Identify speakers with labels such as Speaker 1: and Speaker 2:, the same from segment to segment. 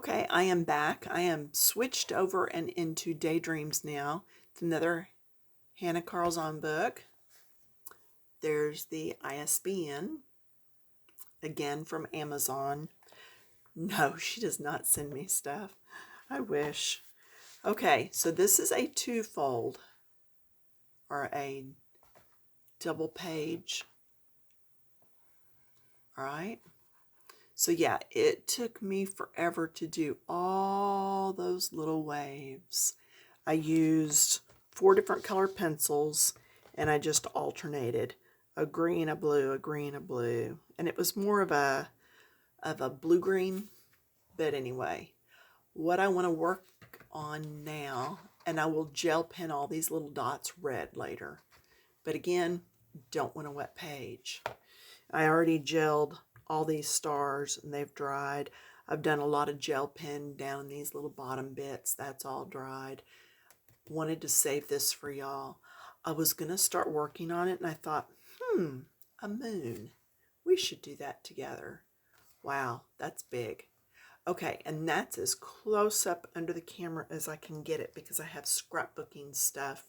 Speaker 1: Okay, I am back. I am switched over and into Daydreams now. It's another Hanna Karlzon book. There's the ISBN, again from Amazon. No, she does not send me stuff. I wish. Okay, so this is a two-fold or a double page. All right. So yeah, it took me forever to do all those little waves. I used 4 different color pencils and I just alternated a green, a blue, a green, a blue. And it was more of a blue-green, but anyway, what I want to work on now, and I will gel pen all these little dots red later. But again, don't want a wet page. I already gelled all these stars and they've dried. I've done a lot of gel pen down in these little bottom bits. That's all dried. Wanted to save this for y'all. I was going to start working on it and I thought, a moon. We should do that together. Wow, that's big. Okay, and that's as close up under the camera as I can get it because I have scrapbooking stuff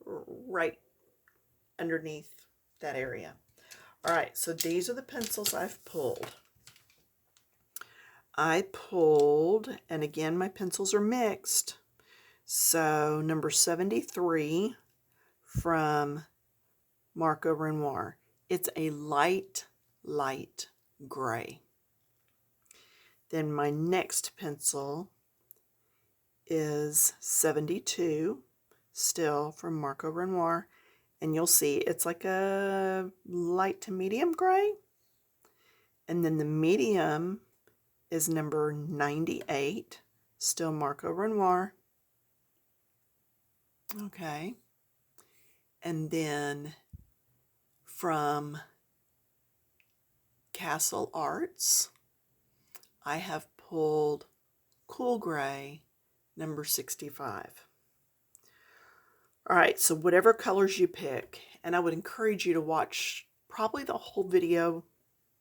Speaker 1: right underneath that area. All right, so these are the pencils I've pulled. I pulled, and again, my pencils are mixed. So number 73 from Marco Renoir. It's a light gray. Then my next pencil is 72, still from Marco Renoir. And you'll see it's like a light to medium gray. And then the medium is number 98, still Marco Renoir. Okay. And then from Castle Arts, I have pulled Cool Gray, number 65. All right, so whatever colors you pick, and I would encourage you to watch probably the whole video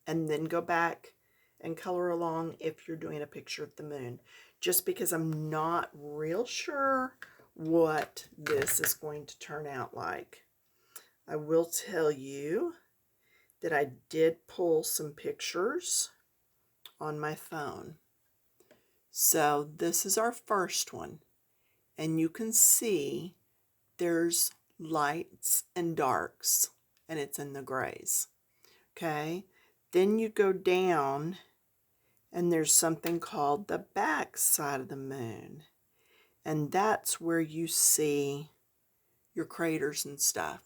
Speaker 1: and then go back and color along if you're doing a picture of the moon, just because I'm not real sure what this is going to turn out like. I will tell you that I did pull some pictures on my phone. So this is our first one, and you can see there's lights and darks, and it's in the grays. Okay, then you go down and there's something called the back side of the moon, and that's where you see your craters and stuff.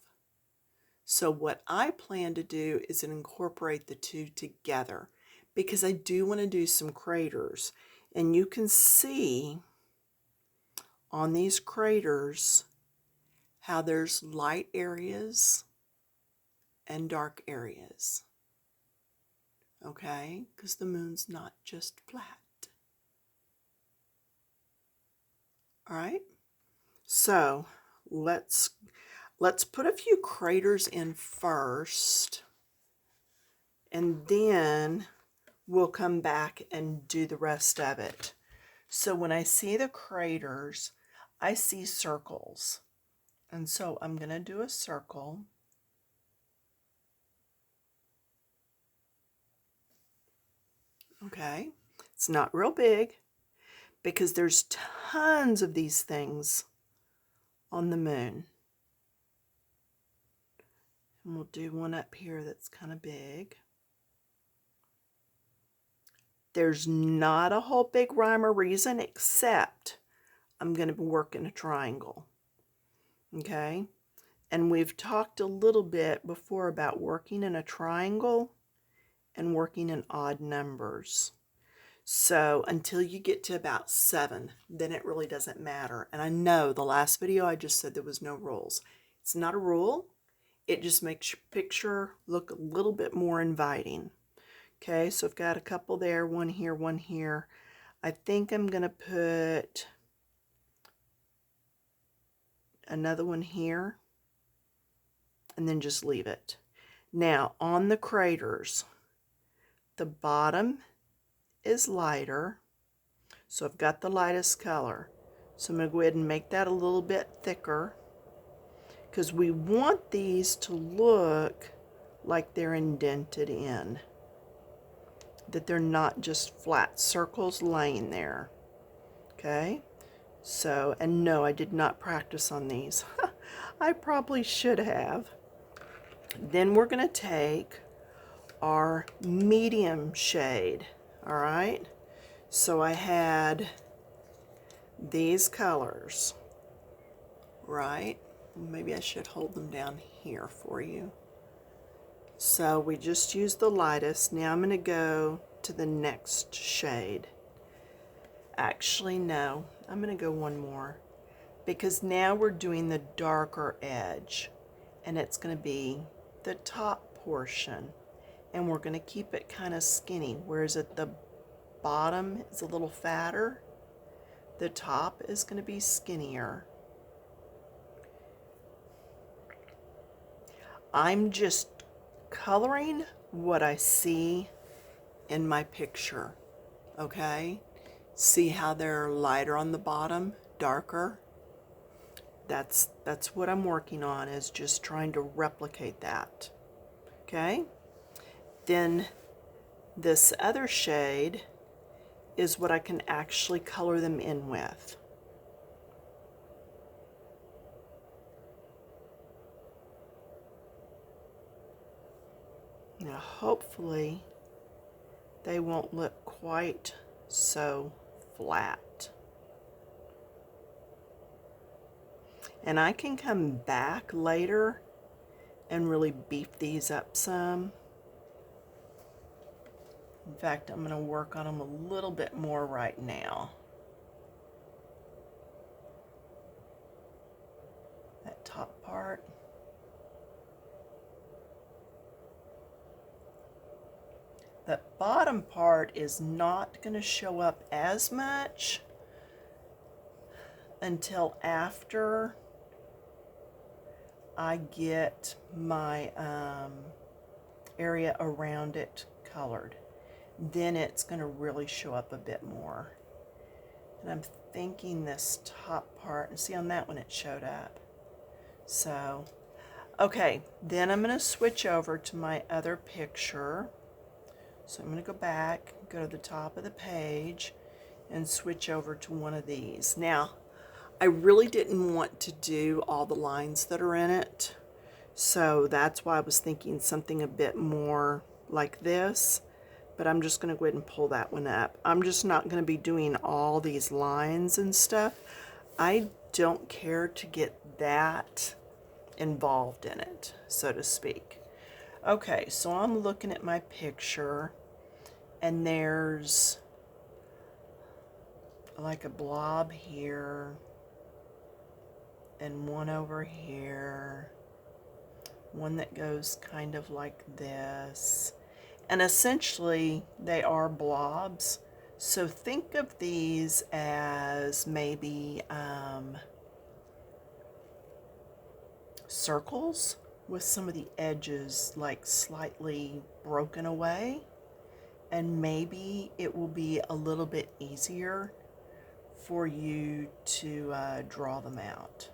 Speaker 1: So what I plan to do is incorporate the two together because I do want to do some craters, and you can see on these craters how there's light areas and dark areas. Okay, because the moon's not just flat. All right, so let's put a few craters in first, and then we'll come back and do the rest of it. So when I see the craters, I see circles. And so I'm going to do a circle. Okay, it's not real big because there's tons of these things on the moon. And we'll do one up here that's kind of big. There's not a whole big rhyme or reason except I'm going to work in a triangle. Okay, and we've talked a little bit before about working in a triangle and working in odd numbers. So until you get to about 7, then it really doesn't matter. And I know the last video I just said there was no rules. It's not a rule. It just makes your picture look a little bit more inviting. Okay, so I've got a couple there, one here, one here. I think I'm going to put another one here and then just leave it. Now on the craters, the bottom is lighter, So I've got the lightest color. So I'm going to go ahead and make that a little bit thicker, because we want these to look like they're indented in, that they're not just flat circles laying there. Okay, so, and no, I did not practice on these. I probably should have. Then we're going to take our medium shade. All right, so I had these colors, right? Maybe I should hold them down here for you. So we just used the lightest. Now I'm going to go to the next shade. Actually, no, I'm going to go one more, because now we're doing the darker edge, and it's going to be the top portion, and we're going to keep it kind of skinny, whereas at the bottom is a little fatter. The top is going to be skinnier. I'm just coloring what I see in my picture, okay? See how they're lighter on the bottom, darker? That's what I'm working on, is just trying to replicate that, okay? Then this other shade is what I can actually color them in with. Now hopefully they won't look quite so flat. And I can come back later and really beef these up some. In fact, I'm going to work on them a little bit more right now. That top part. The bottom part is not going to show up as much until after I get my area around it colored. Then it's going to really show up a bit more. And I'm thinking this top part, and see on that one it showed up. So, okay, then I'm going to switch over to my other picture. So I'm going to go back, go to the top of the page, and switch over to one of these. Now, I really didn't want to do all the lines that are in it, so that's why I was thinking something a bit more like this, but I'm just going to go ahead and pull that one up. I'm just not going to be doing all these lines and stuff. I don't care to get that involved in it, so to speak. Okay, so I'm looking at my picture, and there's like a blob here, and one over here, one that goes kind of like this. And essentially they are blobs. So think of these as maybe circles with some of the edges like slightly broken away. And maybe it will be a little bit easier for you to draw them out.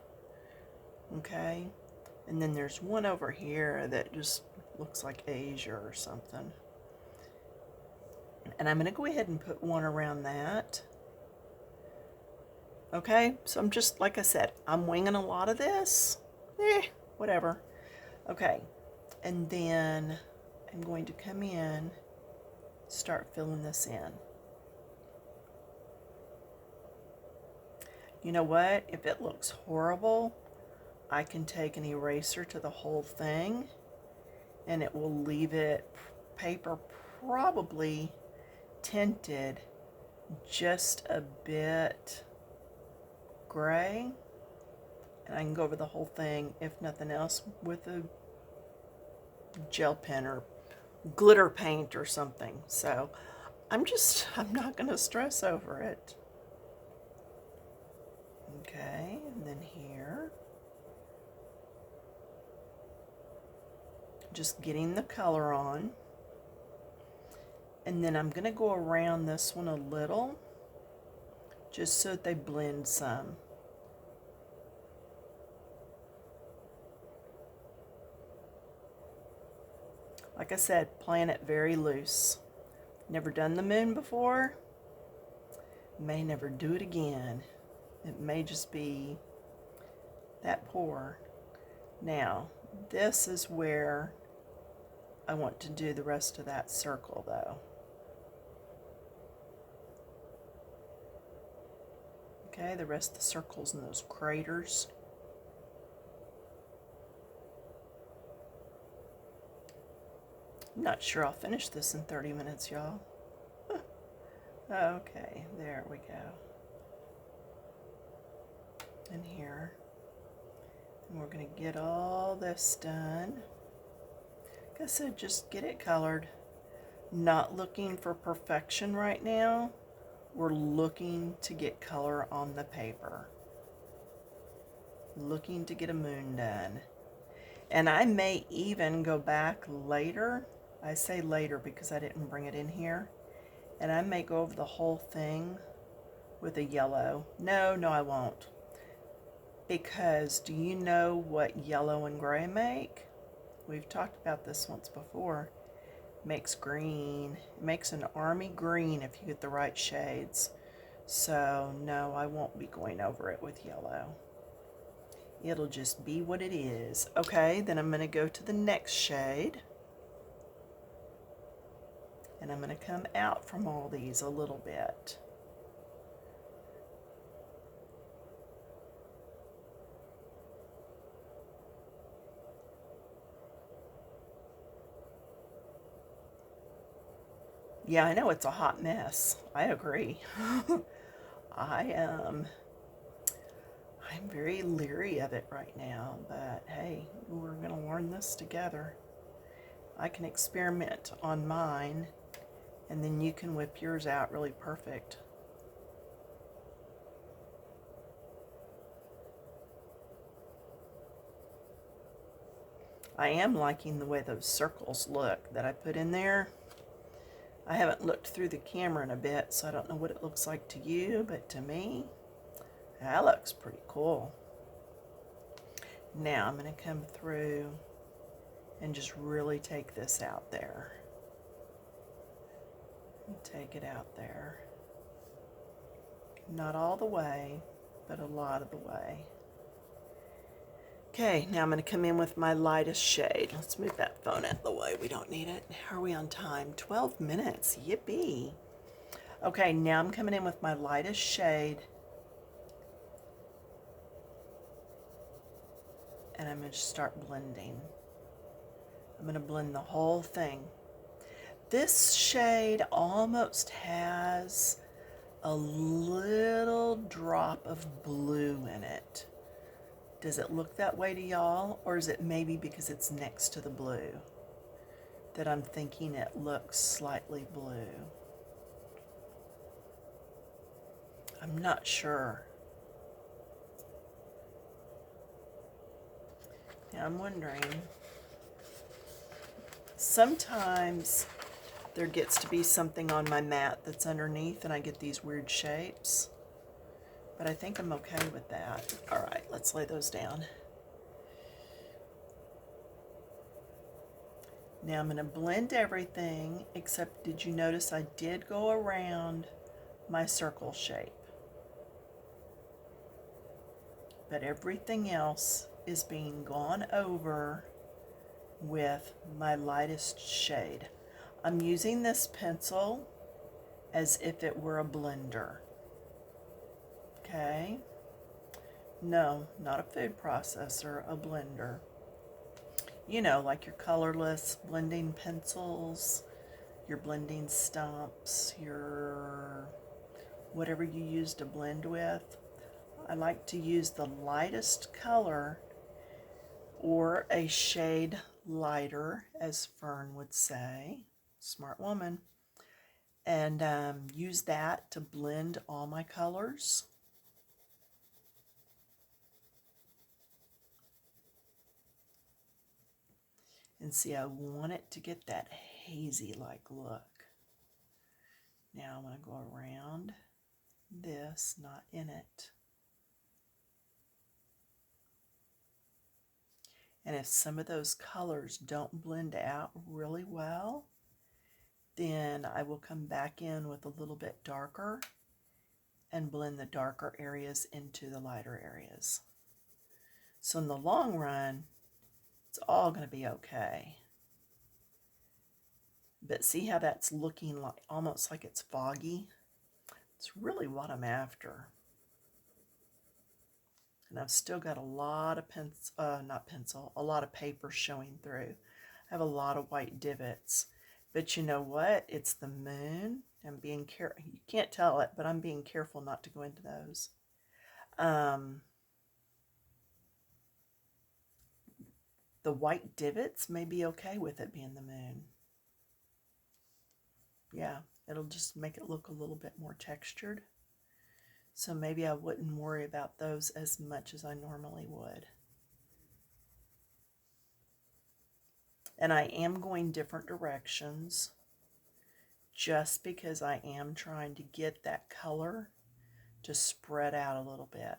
Speaker 1: Okay, and then there's one over here that just looks like Asia or something. And I'm going to go ahead and put one around that. Okay, so I'm just, like I said, I'm winging a lot of this. Whatever. Okay, and then I'm going to come in, start filling this in. You know what? If it looks horrible, I can take an eraser to the whole thing, and it will leave it paper probably tinted just a bit gray, and I can go over the whole thing, if nothing else, with a gel pen or glitter paint or something. So I'm not going to stress over it. Okay, and then here, just getting the color on. And then I'm going to go around this one a little just so that they blend some. Like I said, playing it very loose. Never done the moon before. May never do it again. It may just be that pour. Now, this is where I want to do the rest of that circle though. Okay, the rest of the circles and those craters. I'm not sure I'll finish this in 30 minutes, y'all. Okay, there we go. And here. And we're going to get all this done. Like I said, just get it colored. Not looking for perfection right now. We're looking to get color on the paper. Looking to get a moon done. And I may even go back later. I say later because I didn't bring it in here. And I may go over the whole thing with a yellow. No, I won't. Because do you know what yellow and gray make? We've talked about this once before. It makes green. It makes an army green if you get the right shades. So no, I won't be going over it with yellow. It'll just be what it is. Okay, then I'm going to go to the next shade. And I'm going to come out from all these a little bit. Yeah, I know it's a hot mess. I agree. I'm very leery of it right now, but hey, we're going to learn this together. I can experiment on mine, and then you can whip yours out really perfect. I am liking the way those circles look that I put in there. I haven't looked through the camera in a bit, so I don't know what it looks like to you, but to me, that looks pretty cool. Now I'm going to come through and just really take this out there. Take it out there. Not all the way, but a lot of the way. Okay, now I'm going to come in with my lightest shade. Let's move that phone out of the way. We don't need it. How are we on time? 12 minutes. Yippee. Okay, now I'm coming in with my lightest shade. And I'm going to start blending. I'm going to blend the whole thing. This shade almost has a little drop of blue in it. Does it look that way to y'all? Or is it maybe because it's next to the blue that I'm thinking it looks slightly blue? I'm not sure. Now I'm wondering, sometimes there gets to be something on my mat that's underneath and I get these weird shapes. But I think I'm okay with that. All right, let's lay those down. Now I'm going to blend everything, except did you notice I did go around my circle shape? But everything else is being gone over with my lightest shade. I'm using this pencil as if it were a blender. Okay? No, not a food processor, a blender. You know, like your colorless blending pencils, your blending stumps, your whatever you use to blend with. I like to use the lightest color or a shade lighter, as Fern would say, smart woman, and use that to blend all my colors. And see, I want it to get that hazy-like look. Now I'm going to go around this. this, not in it. And if some of those colors don't blend out really well, then I will come back in with a little bit darker and blend the darker areas into the lighter areas. So in the long run, it's all going to be okay. But see how that's looking like almost like it's foggy? It's really what I'm after. And I've still got a lot of a lot of paper showing through. I have a lot of white divots. But you know what? It's the moon. I'm being careful. You can't tell it, but I'm being careful not to go into those. The white divots may be okay with it being the moon. Yeah, it'll just make it look a little bit more textured. So maybe I wouldn't worry about those as much as I normally would. And I am going different directions just because I am trying to get that color to spread out a little bit.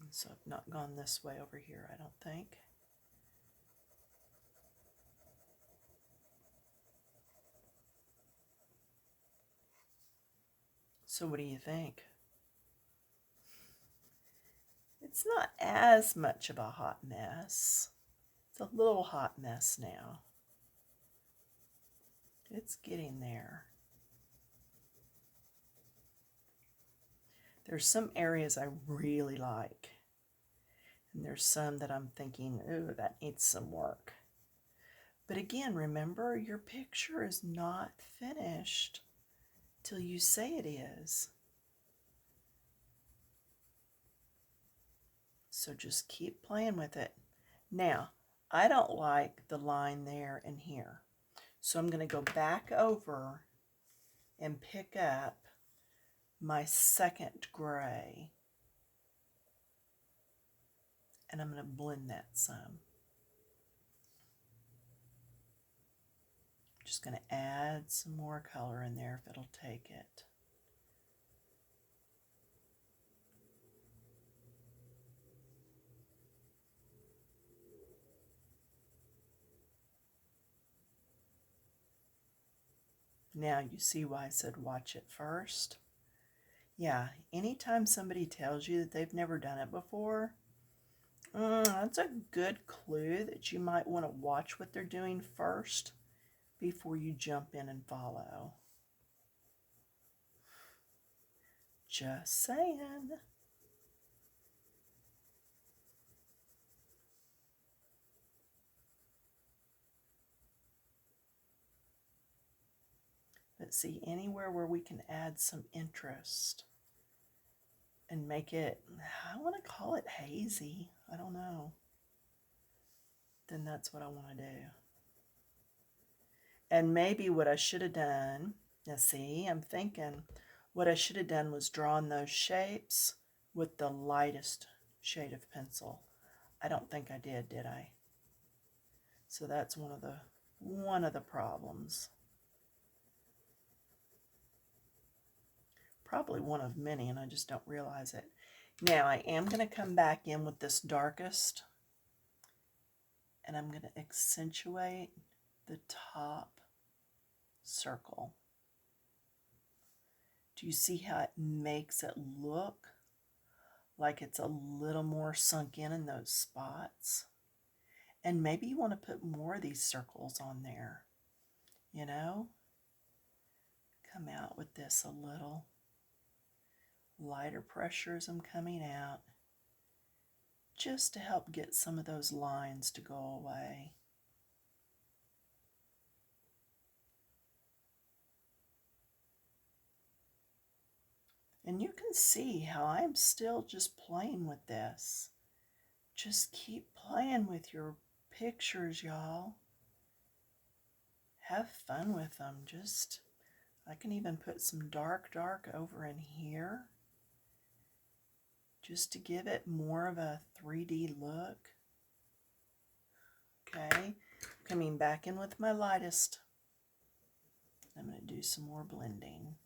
Speaker 1: And so I've not gone this way over here, I don't think. So what do you think? It's not as much of a hot mess. It's a little hot mess now. It's getting there. There's some areas I really like. And there's some that I'm thinking, ooh, that needs some work. But again, remember, your picture is not finished till you say it is. So just keep playing with it. Now, I don't like the line there and here. So I'm going to go back over and pick up my second gray. And I'm going to blend that some. Just going to add some more color in there if it'll take it. Now you see why I said watch it first. Yeah, anytime somebody tells you that they've never done it before, that's a good clue that you might want to watch what they're doing first before you jump in and follow. Just saying. But see, anywhere where we can add some interest and make it, I want to call it hazy, I don't know, then that's what I want to do. And maybe what I should have done, now see, I'm thinking what I should have done was drawn those shapes with the lightest shade of pencil. I don't think I did I? So that's one of the problems. Probably one of many, and I just don't realize it. Now I am going to come back in with this darkest, and I'm going to accentuate the top circle. Do you see how it makes it look like it's a little more sunk in those spots? And maybe you want to put more of these circles on there, you know? Come out with this a little. Lighter pressure as I'm coming out, just to help get some of those lines to go away. And you can see how I'm still just playing with this. Just keep playing with your pictures, y'all. Have fun with them. I can even put some dark over in here, just to give it more of a 3D look. Okay, coming back in with my lightest. I'm going to do some more blending.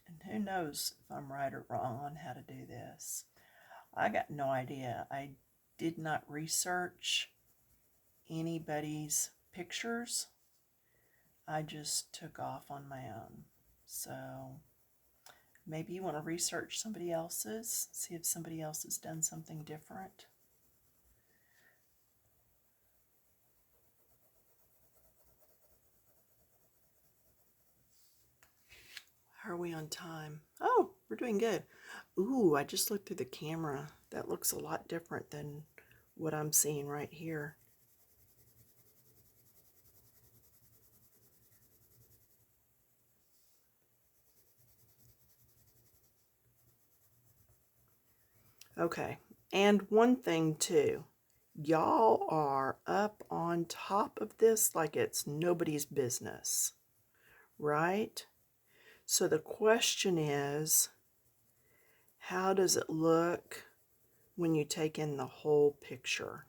Speaker 1: And who knows if I'm right or wrong on how to do this. I got no idea. I did not research anybody's pictures. I just took off on my own. So maybe you want to research somebody else's, see if somebody else has done something different. How are we on time? Oh, we're doing good. Ooh, I just looked through the camera. That looks a lot different than what I'm seeing right here. Okay, and one thing too, y'all are up on top of this like it's nobody's business, right? So the question is, how does it look when you take in the whole picture?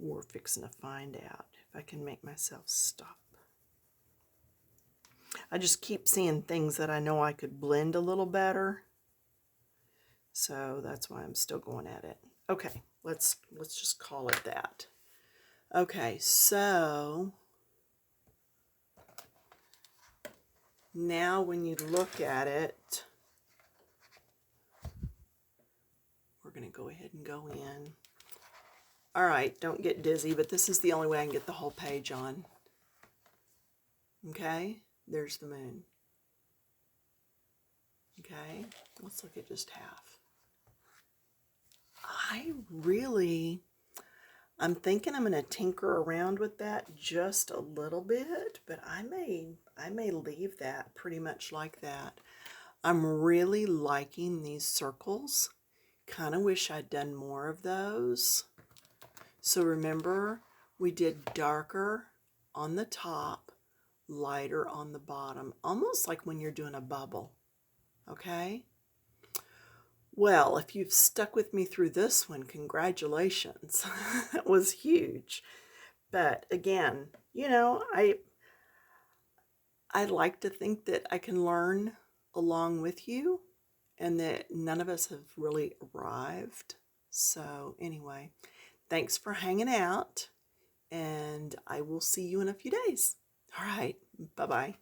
Speaker 1: We're fixing to find out if I can make myself stop. I just keep seeing things that I know I could blend a little better. So that's why I'm still going at it. Okay, let's just call it that. Okay, so now when you look at it, we're going to go ahead and go in. All right, don't get dizzy, but this is the only way I can get the whole page on. Okay, there's the moon. Okay, let's look at just half. I'm thinking I'm going to tinker around with that just a little bit, but I may leave that pretty much like that. I'm really liking these circles. Kind of wish I'd done more of those. So remember, we did darker on the top, lighter on the bottom, almost like when you're doing a bubble. Okay? Well, if you've stuck with me through this one, congratulations. That was huge. But again, you know, I like to think that I can learn along with you and that none of us have really arrived. So anyway, thanks for hanging out, and I will see you in a few days. All right, bye-bye.